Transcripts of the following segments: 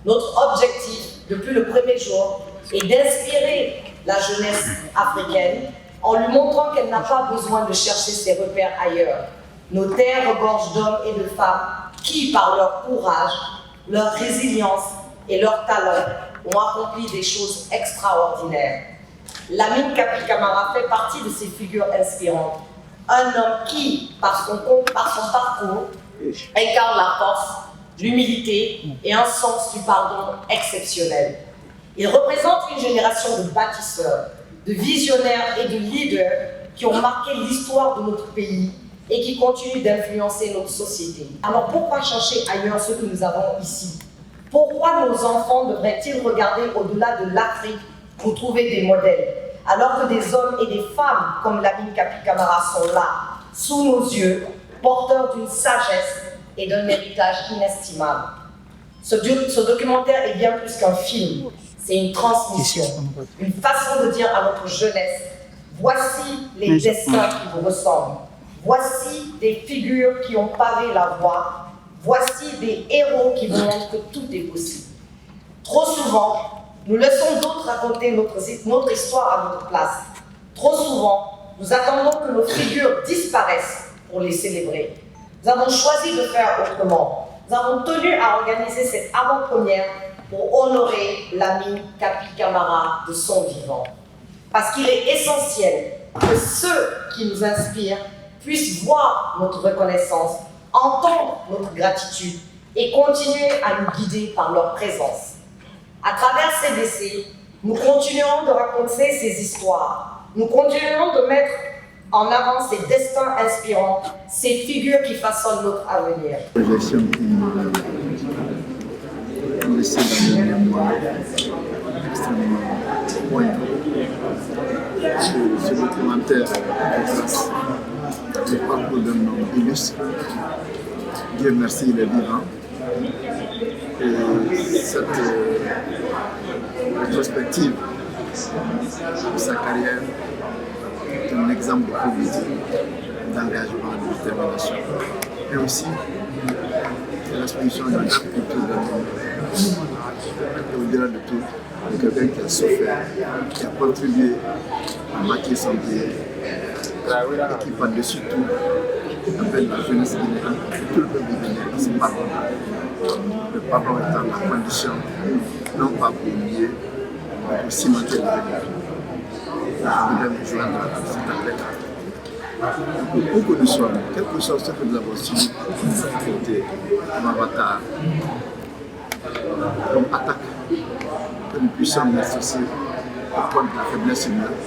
Notre objectif, depuis le premier jour, est d'inspirer la jeunesse africaine en lui montrant qu'elle n'a pas besoin de chercher ses repères ailleurs. Nos terres regorgent d'hommes et de femmes qui, par leur courage, leur résilience et leur talent, ont accompli des choses extraordinaires. Lamine Kapi Camara fait partie de ces figures inspirantes. Un homme qui, par son parcours, incarne la force, l'humilité et un sens du pardon exceptionnel. Il représente une génération de bâtisseurs, de visionnaires et de leaders qui ont marqué l'histoire de notre pays et qui continuent d'influencer notre société. Alors pourquoi chercher ailleurs ce que nous avons ici? Pourquoi nos enfants devraient-ils regarder au-delà de l'Afrique pour trouver des modèles, alors que des hommes et des femmes comme Lamine Kapi Camara sont là, sous nos yeux, porteurs d'une sagesse et d'un héritage inestimable? Ce documentaire est bien plus qu'un film, c'est une transmission, une façon de dire à notre jeunesse: voici les destins qui vous ressemblent, voici des figures qui ont pavé la voie, voici des héros qui vous montrent que tout est possible. Trop souvent, nous laissons d'autres raconter notre histoire à notre place. Trop souvent, nous attendons que nos figures disparaissent pour les célébrer. Nous avons choisi de faire autrement. Nous avons tenu à organiser cette avant-première pour honorer Lamine Kapi Camara de son vivant. Parce qu'il est essentiel que ceux qui nous inspirent puissent voir notre reconnaissance, entendre notre gratitude et continuer à nous guider par leur présence. À travers CDC, nous continuerons de raconter ces histoires. Nous continuerons de mettre en avant ces destins inspirants, ces figures qui façonnent notre avenir. Projection qui nous laisse dans le mémoire extrêmement poignant. Ce documentaire retrace le parcours d'un homme illustre. Dieu merci, il est vivant. Et cette rétrospective de sa carrière est un exemple de probité, d'engagement, de détermination. Et aussi l'exposition d'une grande culture d'un homme. Et au-delà de tout, de quelqu'un qui a souffert, qui a contribué à bâtir son pays et qui, par-dessus tout, appelle la jeunesse guinéenne et tout le peuple guinéen à se pardonner. Le pardon étant la condition, non pas pour oublier, mais pour cimenter la vérité. Je voudrais me joindre à cet appel. Où que nous sommes, quel que soit ce que nous avons subi comme avatar, comme attaque, que nous puissions mettre aussi au compte de la faiblesse humaine,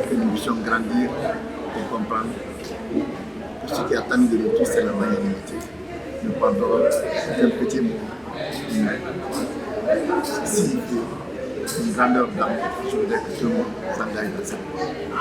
que nous puissions grandir et comprendre que ce qui attend de nous tous, c'est la magnanimité. Le pardon, c'est un petit mot humain. Ça signifie une grandeur d'âme. Je voudrais que tout le monde s'engage dans ça.